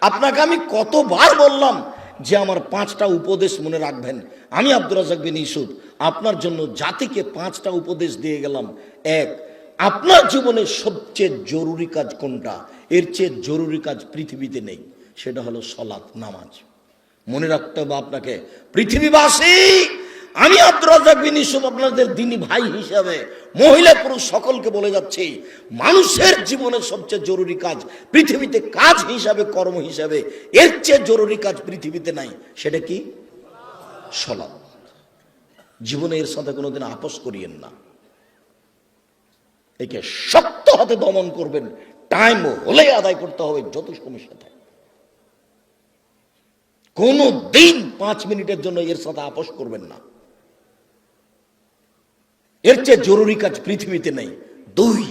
আপনাকে আমি কতবার বললাম যে আমার 5টা উপদেশ মনে রাখবেন। আমি আব্দুর রাজ্জাক বিন ইউসুফ আপনার জন্য জাতিকে 5টা উপদেশ দিয়ে গেলাম। এক, আপনার জীবনের সবচেয়ে জরুরি কাজ কোনটা? এর চেয়ে জরুরি কাজ পৃথিবীতে নেই, সেটা হলো সালাত, নামাজ। মনে রাখতে হবে আপনাকে। পৃথিবীবাসী, আমি আব্দুর রাজ্জাক বিন ইউসুফ আপনাদের দ্বীনি ভাই হিসাবে মহিলা পুরুষ সকলকে বলে যাচ্ছি, মানুষের জীবনের সবচেয়ে জরুরি কাজ পৃথিবীতে, কাজ হিসাবে, কর্ম হিসাবে এর চেয়ে জরুরি কাজ পৃথিবীতে নাই। সেটা কি? সালাত। জীবনে এর সাথে কোনোদিন আপোষ করিয়েন না। একে শক্ত হাতে দমন করবেন, টাইম হলে আদায় করতে হবে, যত সমস্যা থাকে। কোনো দিন 5 মিনিটের জন্য এর সাথে আপোষ করবেন না। এর চেয়ে জরুরি কাজ পৃথিবীতে নেই। 2,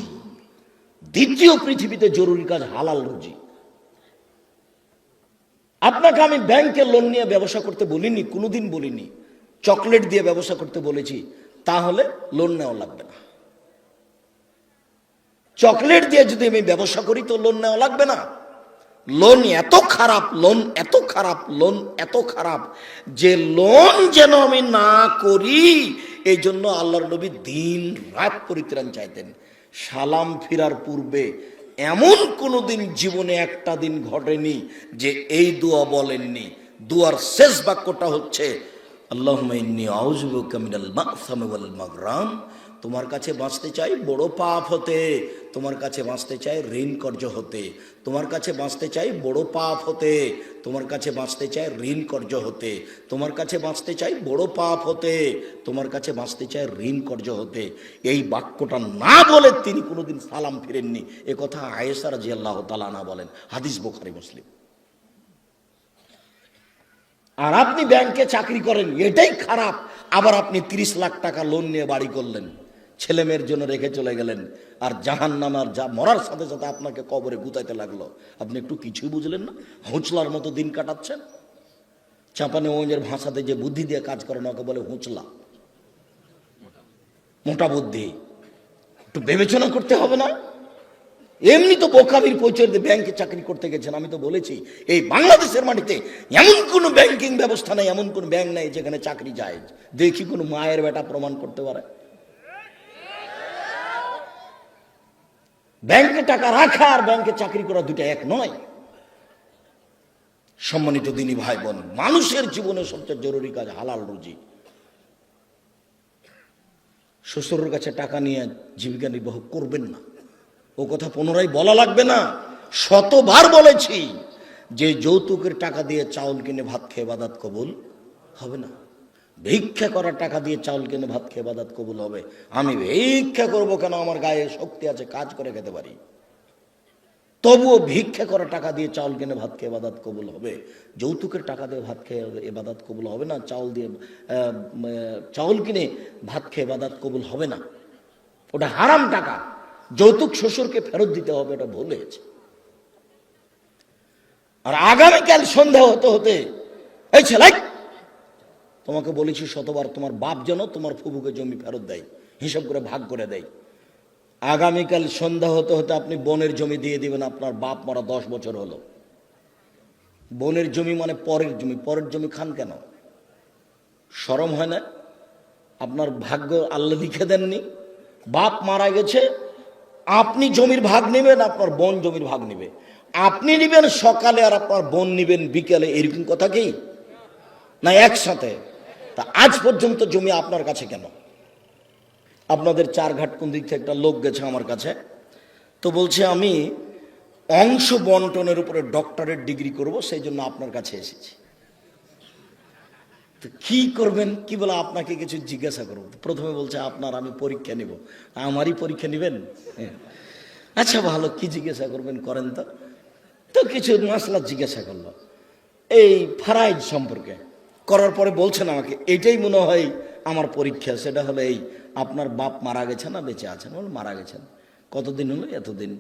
দ্বিতীয় পৃথিবীতে জরুরি কাজ হালাল রুজি। আপনাকে আমি ব্যাংকে লোন নিয়ে ব্যবসা করতে বলিনি, কোনোদিন বলিনি। চকলেট দিয়ে ব্যবসা করতে বলেছি, তাহলে লোন নেওয়া লাগবে না। চকলেট দিয়ে যদি আমি ব্যবসা করি তো লোন নেওয়া লাগবে না। লোন এত খারাপ, লোন এত খারাপ, লোন এত খারাপ যে লোন যেন আমি না করি, এই জন্য আল্লাহর নবী দিন রাত পরিত্রাণ চাইতেন। সালাম ফিরার পূর্বে এমন কোনো দিন জীবনে একটা দিন ঘটেনি যে এই দোয়া বলেননি। দোয়ার শেষ বাক্যটা হচ্ছে আল্লাহুম্মা ইন্নী আউযু বিকা মিনাল মা'সামি ওয়াল মাগরাম। তোমার কাছে বাঁচতে চাই বড় পাপ হতে, তোমার কাছে বাঁচতে চাই ঋণ কর্য হতে, তোমার কাছে বাঁচতে চাই বড় পাপ হতে, তোমার কাছে বাঁচতে চাই ঋণ কর্য হতে, তোমার কাছে বাঁচতে চাই বড় পাপ হতে, তোমার কাছে বাঁচতে চাই ঋণ কর্য হতে। এই বাক্যটা না বলে তিনি কোনোদিন সালাম ফিরেননি। এ কথা আয়েশা রাদিয়াল্লাহু তাআলা আনহা বলেন, হাদিস বুখারী মুসলিম। আর আপনি ব্যাংকে চাকরি করেন, এটাই খারাপ। আবার আপনি 30 লাখ টাকা লোন নিয়ে বাড়ি করলেন, ছেলে মেয়ের জন্য রেখে চলে গেলেন, আর জাহান্নামার যা মরার সাথে সাথে আপনাকে কবরে গুতাইতে লাগলো। আপনি একটু কিছুই বুঝলেন না, হুঁচলার মতো দিন কাটাচ্ছেন। চাপানে ওদের ভাষাতে যে বুদ্ধি দিয়ে কাজ করে না, ওকে বলে হুঁচলা, মোটা বুদ্ধি। একটু বিবেচনা করতে হবে না? এমনি তো বোকামির পরিচয় দিয়ে ব্যাংকে চাকরি করতে গেছেন। আমি তো বলেছি এই বাংলাদেশের মাটিতে এমন কোনো ব্যাংকিং ব্যবস্থা নেই, এমন কোন ব্যাংক নাই যেখানে চাকরি যায়। দেখি কোনো মায়ের বেটা প্রমাণ করতে পারে। ব্যাংকে টাকা রাখা আর ব্যাংকে চাকরি করা দুটো এক নয়। সম্মানিত দিনী ভাই বোন, মানুষের জীবনে সবচেয়ে জরুরি কাজ হালাল রুজি। শ্বশুরের কাছে টাকা নিয়ে জীবিকা নির্বাহ করবেন না, ও কথা পুনরায় বলা লাগবে না। শতবার বলেছি যে যৌতুকের টাকা দিয়ে চাউল কিনে ভাত খেয়ে ইবাদত কবুল হবে না। ভিক্ষা করার টাকা দিয়ে চাউল কিনে ভাত খেয়ে ইবাদত কবুল হবে। আমি ভিক্ষা করব কেন? আমার গায়ে শক্তি আছে, কাজ করে খেতে পারি। তবুও ভিক্ষা করার টাকা দিয়ে চাউল কিনে ভাত খেয়ে ইবাদত কবুল হবে। যৌতুকের টাকা দিয়ে ভাত খেয়ে ইবাদত কবুল হবে না। চাউল কিনে ভাত খেয়ে ইবাদত কবুল হবে না। ওটা হারাম টাকা। যৌতুক শ্বশুরকে ফেরত দিতে হবে, এটা ভুল হয়েছে। আর আগামীকাল সন্ধ্যা হতে হতে এই ছেলে, তোমাকে বলেছি শতবার, তোমার বাপ যেন তোমার ফুফুকে জমি ফেরত দেয়, হিসাব করে ভাগ করে দেয়। আগামীকাল সন্ধ্যা হতে হতে আপনি বোনের জমি দিয়ে দিবেন। আপনার বাপ মরা 10 বছর হলো। বোনের জমি মানে পরের জমি। পরের জমি খান কেন? শরম হয় না? আপনার ভাগ্য আল্লাহ লিখে দেননি? বাপ মারা গেছে, আপনি জমির ভাগ নেবেন, আপনার বোন জমির ভাগ নেবে। আপনি নেবেন সকালে আর আপনার বোন নেবেন বিকেলে, এরকম কথা কি না? একসাথে। তা আজ পর্যন্ত জমি আপনার কাছে কেন? আপনাদের 4 ঘাট কোন দিক থেকে একটা লোক গেছে আমার কাছে, তো বলছে আমি অংশ বন্টনের উপরে ডক্টরেট ডিগ্রি করব, সেই জন্য আপনার কাছে এসেছি। তো কি করবেন? কি বলে আপনাকে কিছু জিজ্ঞাসা করবো। প্রথমে বলছে আপনার আমি পরীক্ষা নিব। আমারই পরীক্ষা নেবেন? আচ্ছা ভালো, কি জিজ্ঞাসা করবেন করেন তো। তো কিছু মাসলা জিজ্ঞাসা করলো এই ফারাইজ সম্পর্কে। করার পরে বলছেন আমাকে এটাই মনে হয় আমার পরীক্ষা। সেটা হলো এই, আপনার বাপ মারা গেছে না বেঁচে আছেন? বল মারা গেছেন। কতদিন হলো? এতদিন।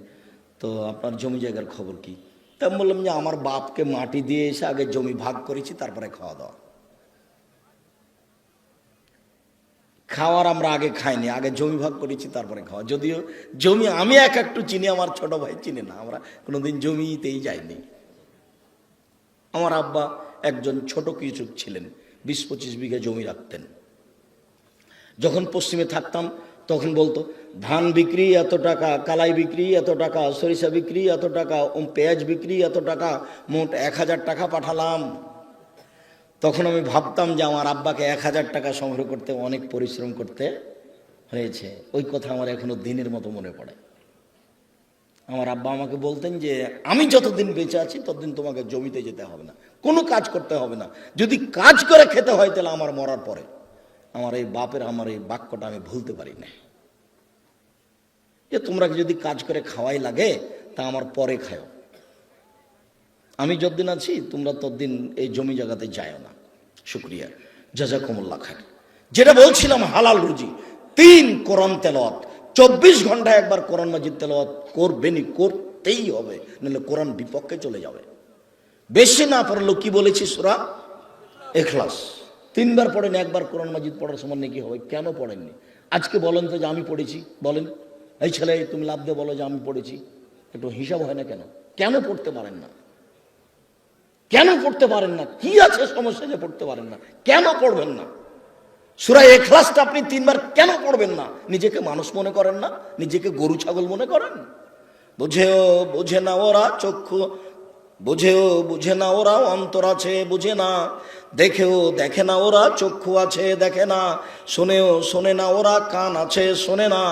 তো আপনার জমি জায়গার খবর কি? তা আমি বললাম যে আমার বাপকে মাটি দিয়ে এসে আগে জমি ভাগ করেছি, তারপরে খাওয়া দাওয়া। খাওয়ার আমরা আগে খাইনি, আগে জমি ভাগ করেছি তারপরে খাওয়া। যদিও জমি আমি একটু চিনি, আমার ছোট ভাই চিনি না। আমরা কোনোদিন জমিতেই যাইনি। আমার আব্বা একজন ছোট কৃষক ছিলেন, 20-25 বিঘা জমি রাখতেন। যখন পশ্চিমে থাকতাম তখন বলতো ধান বিক্রি এত টাকা, কালাই বিক্রি এত টাকা, সরিষা বিক্রি এত টাকা, পেঁয়াজ বিক্রি এত টাকা, মোট 1000 টাকা পাঠালাম। তখন আমি ভাবতাম যে আমার আব্বাকে 1000 টাকা সংগ্রহ করতে অনেক পরিশ্রম করতে হয়েছে। ওই কথা আমার এখনো দিনের মতো মনে পড়ে। আমার আব্বা আমাকে বলতেন যে আমি যতদিন বেঁচে আছি ততদিন তোমাকে জমিতে যেতে হবে না, কোনো কাজ করতে হবে না, যদি কাজ করে খেতে হয় তাহলে আমার মরার পরে। আমার এই বাপের আমার এই বাক্যটা আমি ভুলতে পারি না, যে তোমরা যদি কাজ করে খাওয়াই লাগে তা আমার পরে খাও, আমি যতদিন আছি তোমরা ততদিন এই জমি জায়গাতে যায়ও না। শুকরিয়া, জাযাকুমুল্লাহ খায়র। যেটা বলছিলাম হালাল রুজি, 3 কোরআন তেলাওয়াত, 24 ঘন্টায় একবার কোরআন মাজিদ তেলাওয়াত করবেনই, করতেই হবে, নাহলে কোরআন বিপক্ষে চলে যাবে। বেশি না পড়লেও কি বলেছি সূরা ইখলাস 3 বার পড়েন, একবার কোরআন মাজিদ পড়ার সময় নাকি হবে। কেন পড়েননি আজকে বলেন তো যে আমি পড়েছি? বলেন, এই ছেলে তুমি লাভ দিয়ে বলো যে আমি পড়েছি, একটু হিসাব হয় না কেন? কেন পড়তে পারেন না? কেন পড়তে পারেন না? কি আছে সমস্যা যে পড়তে পারেন না? কেন পড়বেন না? সূরা ইখলাসটা আপনি 3 বার কেন পড়বেন না? নিজেকে মানুষ মনে করেন না? নিজেকে গরু ছাগল মনে করেন? বুঝেও বুঝে না ওরা চক্ষু, বুঝেও বুঝে না ওরা অন্তর আছে বুঝে না, দেখেও দেখে না ওরা চক্ষু আছে দেখে না, শোনেও শোনে না ওরা কান আছে শোনে না।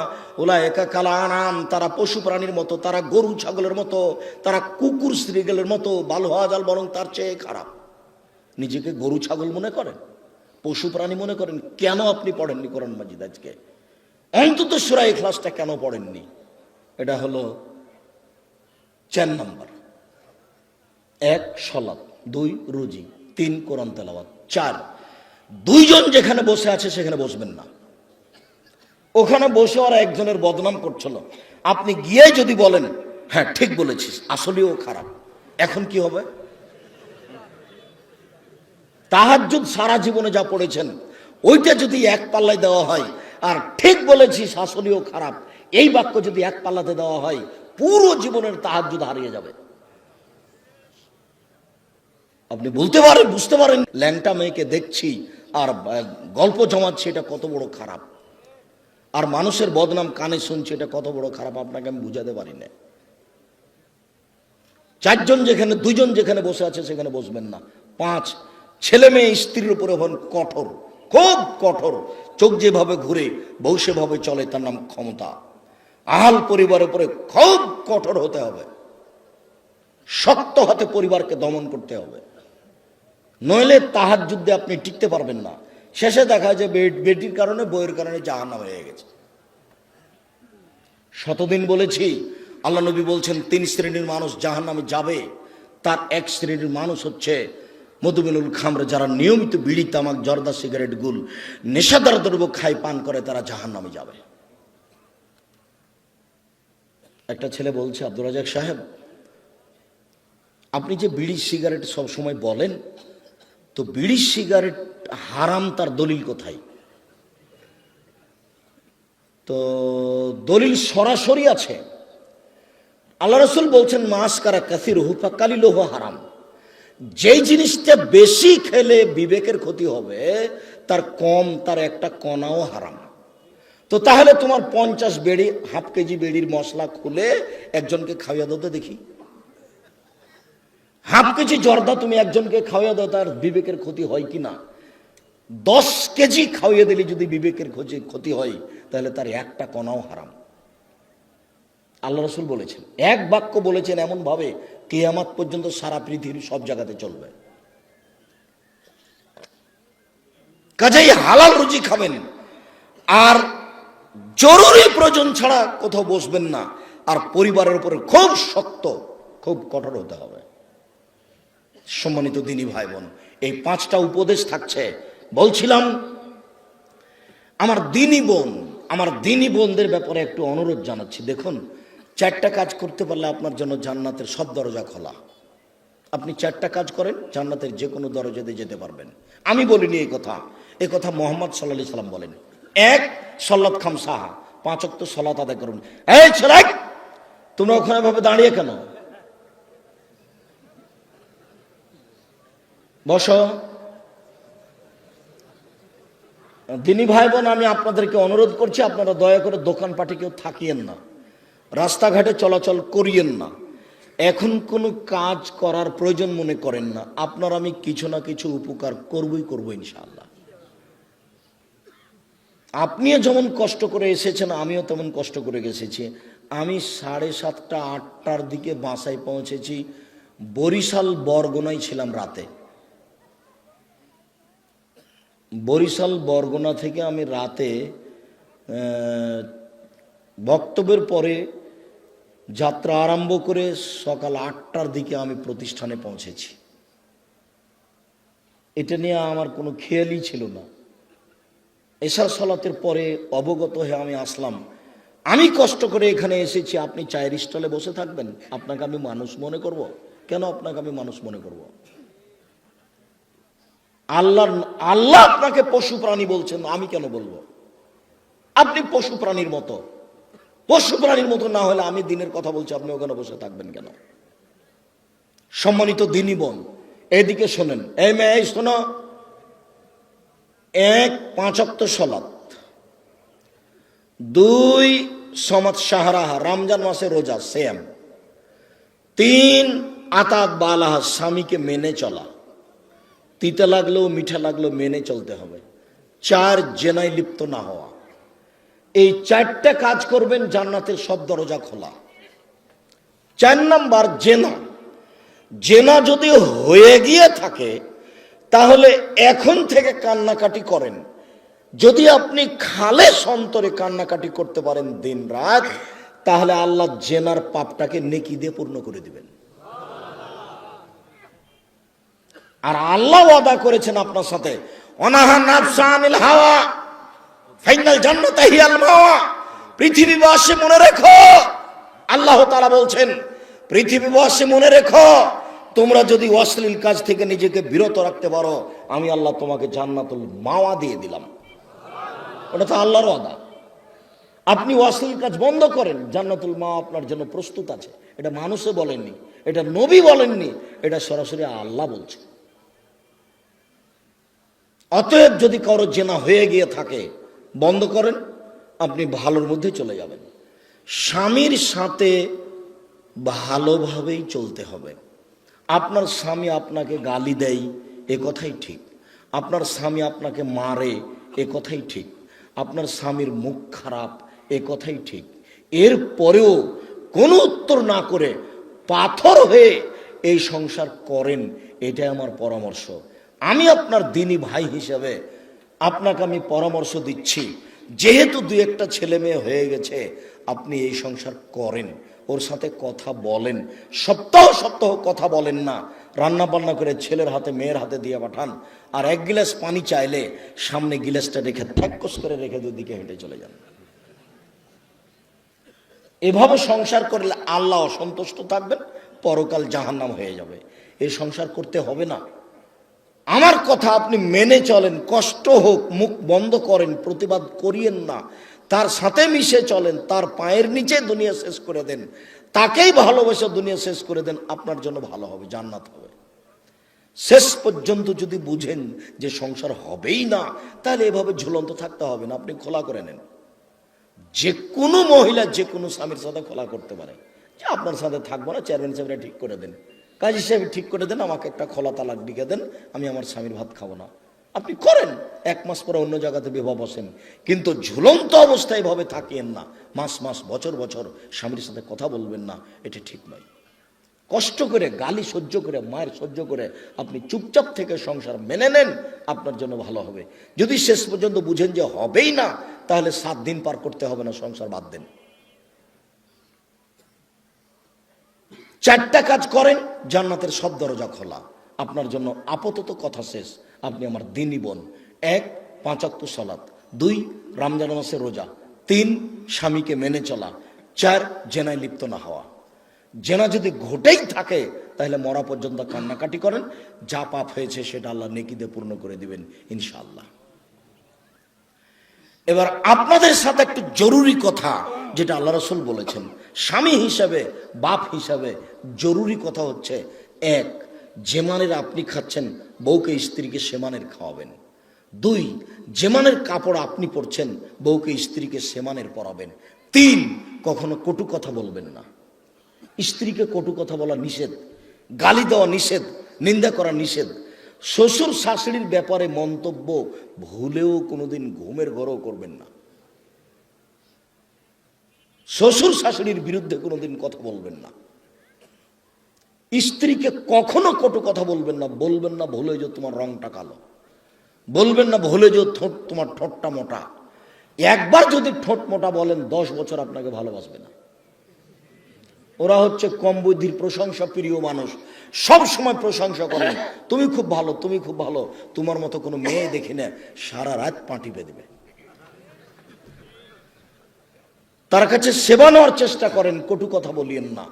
উলায়েকা কাল আনাম, তারা পশু প্রাণীর মতো, তারা গরু ছাগলের মতো, তারা কুকুর শ্রীগেলের মতো, বাল হাজাল বরং তার চেয়ে খারাপ। নিজেকে গরু ছাগল মনে করেন, পশু প্রাণী মনে করেন? কেন আপনি পড়েননি কোরআন মাজিদ আজকে? অন্তত সূরা ইখলাসটা কেন পড়েননি? এটা হলো 4 নম্বর। 1 সালাত, 2 রুজি, 3 কোরআন তেলাওয়াত, 4 দুইজন যেখানে বসে আছে সেখানে বসবেন না। ওখানে বসে ওরা একজনের বদনাম করছিল, আপনি গিয়ে যদি বলেন হ্যাঁ ঠিক বলেছিস, আসলেও খারাপ, এখন কি হবে? তাহাজ্জুদ সারা জীবনে যা পড়েছেন ওইটা যদি এক পাল্লায় দেওয়া হয়, আর ঠিক বলেছিস আসলেও খারাপ এই বাক্য যদি এক পাল্লাতে দেওয়া হয়, পুরো জীবনের তাহাজ্জুদ হারিয়ে যাবে। আপনি বলতে পারেন, বুঝতে পারেন ল্যাংটা মেয়েকে দেখছি আর গল্প জমাচ্ছি, এটা কত বড় খারাপ, আর মানুষের বদনাম কানে শুনছি, এটা কত বড় খারাপ, আপনাকে আমি বুঝাতে পারি না। 4 জন যেখানে, 2 জন যেখানে বসে আছে সেখানে বসবেন না। 5 ছেলে মেয়ে স্ত্রীর উপরে হন কঠোর, খুব কঠোর, চোখ যেভাবে ঘুরে বউ সেভাবে চলে, তার নাম ক্ষমতা। আহাল পরিবারের উপরে খুব কঠোর হতে হবে, শক্ত হাতে পরিবারকে দমন করতে হবে, নইলে তাহাজ্জুদে আপনি টিকতে পারবেন না। শেষে দেখা যায় বেটির কারণে, বইয়ের কারণে জাহান্নাম হয়ে গেছে। শতদিন বলেছি, আল্লাহ নবী বলছেন 3 শ্রেণীর মানুষ জাহান্নামে যাবে। তার 1 শ্রেণীর মানুষ হচ্ছে মধুমিনুল খামর, যারা নিয়মিত বিড়ি তামাক জর্দা সিগারেট গুল নেশাদার দ্রব্য খায় পান করে, তারা জাহান্নামে যাবে। একটা ছেলে বলছে, আব্দুর রাজাক সাহেব আপনি যে বিড়ি সিগারেট সব সময় বলেন, তো বিড়ি সিগারেট হারাম তার দলিল কোথায়? তো দলিল সরাসরি আছে, আল্লাহ রাসূল বলছেন মাসকারা কাসিরুহু ফাকালিলুহু হারাম। যেই জিনিসটা বেশি খেলে বিবেকের ক্ষতি হবে, তার কম, তার একটা কণাও হারাম। তো তাহলে তোমার 50 বেড়ি, হাফ কেজি বেড়ির মশলা খুলে একজনকে খাওয়াইয়া দাও তো দেখি। হাফ কেজি জর্দা তুমি একজনকে খাওয়াইয়া দাও, তার বিবেকের ক্ষতি হয় কিনা? 10 কেজি খাওয়াইয়া দিলে যদি বিবেকের ক্ষতি হয়, তাহলে তার একটা কণাও হারাম। আল্লাহ রাসূল বলেছেন, এক বাক্য বলেছেন এমন ভাবে কিয়ামত পর্যন্ত সারা পৃথিবীর সব জায়গাতে চলবে। কাজেই হালাল রুজি খাবেন, আর জরুরি প্রয়োজন ছাড়া কোথাও বসবেন না, আর পরিবারের উপরে খুব শক্ত, খুব কঠোর হতে হবে। সম্মানিত দিনী ভাই বোন, এই 5টা উপদেশ থাকছে। বলছিলাম আমার দিনী বোনদের ব্যাপারে একটু অনুরোধ জানাচ্ছি। দেখুন, 4টা কাজ করতে পারলে আপনার জন্য জান্নাতের সব দরজা খোলা। আপনি 4টা কাজ করেন, জান্নাতের যে কোনো দরজাতে যেতে পারবেন। আমি বলিনি এই কথা মুহাম্মদ সাল্লাল্লাহু আলাইহি সাল্লাম বলেন। 1 সালাত খামসাহা, 5 ওয়াক্ত সালাত আদায় করুন। এই ছেলে, তোমরা ওখানে ভাবে দাঁড়িয়ে কেন? বসো। দিনী ভাই বোন, আমি আপনাদেরকে অনুরোধ করছি, আপনারা দয়া করে দোকানপাটে কেউ থাকিয়েন না, রাস্তাঘাটে চলাচল করিয়েন না। এখন কোনো কাজ করার প্রয়োজন মনে করেন না। আপনার আমি কিছু না কিছু উপকার করবো ইনশাআল্লাহ। আপনিও যেমন কষ্ট করে এসেছেন, আমিও তেমন কষ্ট করে এসেছি। আমি 7:30 8টার দিকে বাসায় পৌঁছেছি। বরিশাল বরগুনায় ছিলাম রাতে। বরিশাল বরগুনা থেকে আমি রাতে বক্তব্যের পরে যাত্রা আরম্ভ করে সকাল 8টার দিকে আমি প্রতিষ্ঠানে পৌঁছেছি। এটা নিয়ে আমার কোনো খেয়ালই ছিল না। এশার সালাতের পরে অবগত হয়ে আমি আসলাম। আমি কষ্ট করে এখানে এসেছি, আপনি চায়ের স্টলে বসে থাকবেন? আপনাকে আমি মানুষ মনে করব? কেন আপনাকে আমি মানুষ মনে করব? আল্লাহ আপনাকে পশু প্রাণী বলছেন, আমি কেন বলবো? আপনি পশু প্রাণীর মতো। পশু প্রাণীর মতো না হলে আমি দিনের কথা বলছি, আপনি ওখানে বসে থাকবেন কেন? সম্মানিত দিনী বোন, এদিকে শোনেন। এই মেয়ে, শোনো। 1 5 ওয়াক্ত সালাত, 2 সমাত শাহরাহা, রমজান মাসে রোজা সেম, 3 আতাত বালাহা, স্বামীকে মেনে চলা, তিতা লাগলেও মিঠা লাগলেও মেনে চলতে হবে। 4 জেনায় লিপ্ত না হওয়া। এই 4টা কাজ করবেন, জান্নাতের সব দরজা খোলা। 4 নাম্বার জেনা। জেনা যদি হয়ে গিয়ে থাকে তাহলে এখন থেকে কান্নাকাটি করেন। যদি আপনি খালেস অন্তরে কান্নাকাটি করতে পারেন দিন রাত, তাহলে আল্লাহ জেনার পাপটাকে নেকি দিয়ে পূর্ণ করে দিবেন। আর আল্লাহ ওয়াদা করেছেন আপনার সাথে, অনাহা নাফসা আনিল হাওয়া ফাইনাল জান্নাতা হিয়াল মাওয়া। পৃথিবীবাসী মনে রেখো, আল্লাহ তাআলা বলছেন, পৃথিবীবাসী মনে রেখো, তোমরা যদি অশ্লীল কাজ থেকে নিজেকে বিরত রাখতে পারো, আমি আল্লাহ তোমাকে জান্নাতুল মাওয়া দিয়ে দিলাম। ওটা তো আল্লাহর ওয়াদা। আপনি অশ্লীল কাজ বন্ধ করেন, জান্নাতুল মাওয়া আপনার জন্য প্রস্তুত আছে। এটা মানুষে বলেননি, এটা নবী বলেননি, এটা সরাসরি আল্লাহ বলছে। অতএব যদি কারো জেনা হয়ে গিয়ে থাকে, বন্ধ করেন, আপনি ভালোর মধ্যে চলে যাবেন। স্বামীর সাথে ভালোভাবেই চলতে হবে। আপনার স্বামী আপনাকে গালি দেয়, এ কথাই ঠিক। আপনার স্বামী আপনাকে মারে, এ কথাই ঠিক। আপনার স্বামীর মুখ খারাপ, এ কথাই ঠিক। এর পরেও কোনো উত্তর না করে পাথর হয়ে এই সংসার করেন, এটাই আমার পরামর্শ। আমি আপনার দিনী ভাই হিসেবে আপনাকে আমি পরামর্শ দিচ্ছি, যেহেতু 2-1টা ছেলে মেয়ে হয়ে গেছে, আপনি এই সংসার করেন, ওর সাথে কথা বলেন। সপ্তাহ সপ্তাহ কথা বলেন না, রান্না বান্না করে ছেলের হাতে মেয়ের হাতে দিয়ে পাঠান। আর 1 গ্লাস পানি চাইলে সামনে গ্লাসটা রেখে ঠ্যাক্কস করে রেখে দুদিকে হেঁটে চলে যান। এভাবে সংসার করলে আল্লাহ অসন্তুষ্ট থাকবেন, পরকাল জাহান্নাম হয়ে যাবে। এই সংসার করতে হবে না। আমার কথা আপনি মেনে চলেন, কষ্ট হোক, মুখ বন্ধ করেন, প্রতিবাদ করিয়েন না, তার সাথে মিশে চলেন, তার পায়ের নিচে দুনিয়া শেষ করে দেন, তাকেই ভালোবেসে দুনিয়া শেষ করে দেন, আপনার জন্য ভালো হবে, জান্নাত হবে। শেষ পর্যন্ত যদি বুঝেন যে সংসার হবেই না, তাহলে এভাবে ঝুলন্ত থাকতে হবে না, আপনি খোলা করে নেন। যে কোনো মহিলা যে কোনো স্বামীর সাথে খোলা করতে পারে, যে আপনার সাথে থাকবো না, চেয়ারম্যান সাহেবরা ঠিক করে দেন, কাজী সাহেব ঠিক করে দেন, আমাকে একটা খোলা তালাক লিখে দেন, আমি আমার স্বামীর ভাত খাবো না। আপনি করেন, 1 মাস পরে অন্য জায়গাতে বিবাহ বসেন, কিন্তু ঝুলন্ত অবস্থায় ভাবে থাকিয়েন না। মাস মাস বছর বছর স্বামীর সাথে কথা বলবেন না, এটা ঠিক নয়। কষ্ট করে, গালি সহ্য করে, মায়ের সহ্য করে আপনি চুপচাপ থেকে সংসার মেনে নেন, আপনার জন্য ভালো হবে। যদি শেষ পর্যন্ত বুঝেন যে হবেই না, তাহলে 7 দিন পার করতে হবে না, সংসার বাদ দেন। 4টা কাজ করেন, জান্নাতের সব দরজা খোলা আপনার জন্য। আপাতত কথা শেষ, আপনি আমার দিনী বোন। 1 5 ওয়াক্ত সালাত, 2 রমজান মাসে রোজা, 3 স্বামীকে মেনে চলা, 4 জেনায় লিপ্ত না হওয়া। জেনা যদি ঘটেই থাকে তাহলে মরা পর্যন্ত কান্নাকাটি করেন, যা পাপ হয়েছে সেটা আল্লাহ নেকিতে পূর্ণ করে দিবেন ইনশাআল্লাহ। এবার আপনাদের সাথে একটু জরুরি কথা, যেটা আল্লাহ রাসূল বলেছেন, স্বামী হিসাবে, বাপ হিসাবে জরুরি কথা হচ্ছে, 1 যে মানের আপনি খাচ্ছেন বউকে স্ত্রীকে সেমানের খাওয়াবেন। 2, যে মানের কাপড় আপনি পরছেন বউকে স্ত্রীকে সেমানের পরাবেন। 3, কখনো কটু কথা বলবেন না। স্ত্রীকে কটু কথা বলা নিষেধ, গালি দেওয়া নিষেধ, নিন্দা করা নিষেধ। শ্বশুর শাশুড়ির ব্যাপারে মন্তব্য ভুলেও কোনোদিন ঘুমের ঘরেও করবেন না। শ্বশুর শাশুড়ির বিরুদ্ধে কোনোদিন কথা বলবেন না। স্ত্রীকে কখনো কটু কথা বলবেন না। বলবেন না ভুলে যে তোমার রংটা কালো, বলবেন না ভুলে যে তোমার ঠোঁটটা মোটা। একবার যদি ঠোঁট মোটা বলেন 10 বছর আপনাকে ভালোবাসবে না। ওরা হচ্ছে কম বুদ্ধির প্রশংসা প্রিয় মানুষ, সব সময় প্রশংসা করেন, তুমি খুব ভালো, তুমি খুব ভালো, তোমার মতো কোনো মেয়ে দেখি না, সারা রাত পাঁটি বেঁধবে। তার কাছে সেবা নেওয়ার চেষ্টা করেন, কটু কথা বলিয়েন না।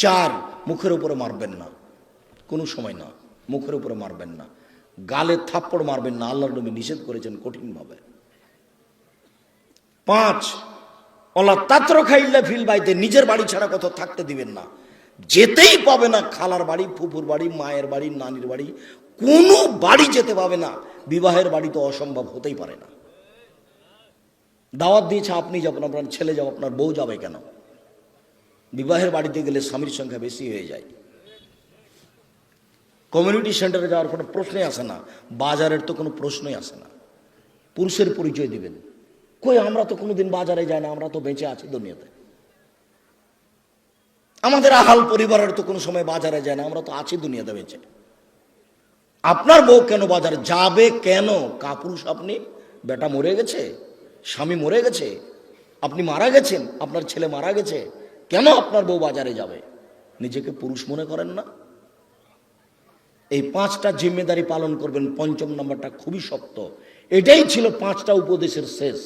4, মুখের উপরে মারবেন না, কোনো সময় না, মুখের উপরে মারবেন না। গালে থাপ্পড় মারবেন না, আল্লাহর নবী নিষেধ করেছেন কঠিনভাবে। 5, অলা তাত্র খাইল্লা ফিল বাইতে, নিজের বাড়ি ছাড়া কোথাও থাকতে দিবেন না। যেতেই পাবে না খালার বাড়ি, ফুপুর বাড়ি, মায়ের বাড়ি, নানির বাড়ি, কোনো বাড়ি যেতে পাবে না। বিবাহের বাড়ি তো অসম্ভব হতেই পারে না। দাওয়াত দিয়েছে আপনি যাবেন, আপনার ছেলে যাবে, আপনার বউ যাবে কেন? বিবাহের বাড়িতে গেলে স্বামীর সংখ্যা বেশি হয়ে যায়। কমিউনিটি সেন্টারে যাওয়ার কোনো প্রশ্নই আসে না, বাজারের তো কোনো প্রশ্নই আসে না। পুরুষের পরিচয় দিবেন, কই আমরা তো কোনোদিন বাজারে যাই না, আমরা তো বেঁচে আছি দুনিয়াতে। আমাদের আহাল পরিবারের তো কোনো সময় বাজারে যায় না, আমরা তো আছি দুনিয়াতে বেঁচে। আপনার বউ কেন বাজারে যাবে? কেন? কাপুরুষ আপনি? বেটা মরে গেছে, স্বামী মরে গেছে, আপনি মারা গেছেন, আপনার ছেলে মারা গেছে, কেন আপনার বউ বাজারে যাবে? নিজেকে পুরুষ মনে করেন না? এই 5টা জিম্মেদারি পালন করবেন। 5ম নাম্বারটা খুবই শক্ত। এটাই ছিল 5টা উপদেশের শেষ।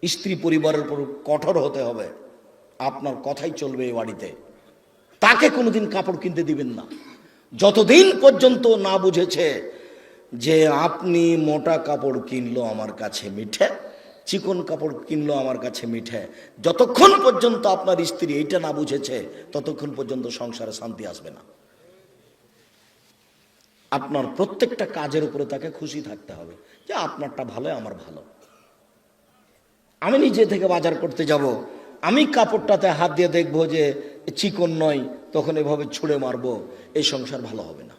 স্ত্রী পরিবারের উপর কঠোর হতে হবে, আপনার কথাই চলবে এই বাড়িতে। তাকে কোনোদিন কাপড় কিনতে দিবেন না যতদিন পর্যন্ত না বুঝেছে যে আপনি মোটা কাপড় কিনলো আমার কাছে মিঠে, চিকন কাপড় কিনলো আমার কাছে মিঠে। যতক্ষণ পর্যন্ত আপনার স্ত্রী এইটা না বুঝেছে ততক্ষণ পর্যন্ত সংসারে শান্তি আসবে না। আপনার প্রত্যেকটা কাজের উপরে তাকে খুশি থাকতে হবে যে আপনারটা ভালো, আমার ভালো। আমি নিজে থেকে বাজার করতে যাব, আমি কাপড়টাতে হাত দিয়ে দেখবো যে চিকন নয়, তখন এভাবে ছুঁড়ে মারবো, এই সংসার ভালো হবে না।